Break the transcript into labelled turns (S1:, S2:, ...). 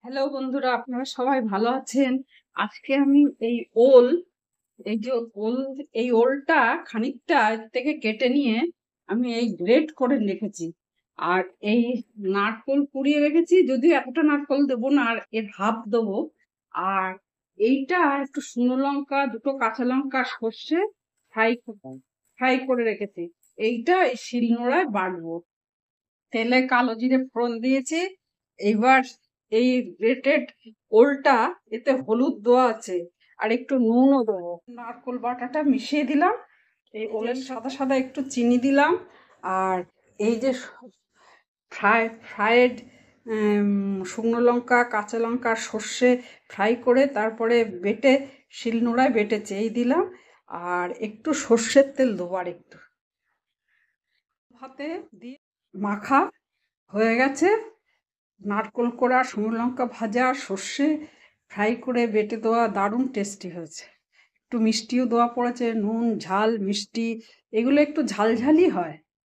S1: Hello বন্ধুরা, আপনারা সবাই ভালো আছেন? আজকে আমি এই ওল এই যে ওল এই ওলটা খানিকটা এর থেকে কেটে নিয়ে আমি এই গ্রেট করে রেখেছি। আর এই নারকোল কুড়িয়ে রেখেছি, যদিও এতটা নারকোল দেবো না, আর এর হাফ দেবো। আর এইটা একটু শুকনো লঙ্কা, দুটো কাঁচা লঙ্কা, সর্ষে ফ্রাই করে রেখেছি। এইটা এই শিলনোড়ায় বাটবো। তেলে কালো জিরে ফোড়ন দিয়েছি। এইবার এই গ্রেটেড ওলটা, এতে হলুদ দেওয়া আছে আর একটু নুনও দেবো, নারকোল বাটাটা মিশিয়ে দিলাম। এই ওলের সাদা সাদা একটু চিনি দিলাম। আর এই যে ফ্রাইড শুকনো লঙ্কা, কাঁচা লঙ্কা, সর্ষে ফ্রাই করে তারপরে বেটে শিলনোড়ায় বেটেছে, এই দিলাম। আর একটু সর্ষের তেল দেবো, আর একটু হাতে দিয়ে মাখা হয়ে গেছে। নারকোল কোড়া, শুকনো লঙ্কা ভাজা, সর্ষে ফ্রাই করে বেটে দেওয়া, দারুণ টেস্টি হয়েছে। একটু মিষ্টিও দেওয়া পড়েছে, নুন ঝাল মিষ্টি, এগুলো একটু ঝালঝালই হয়।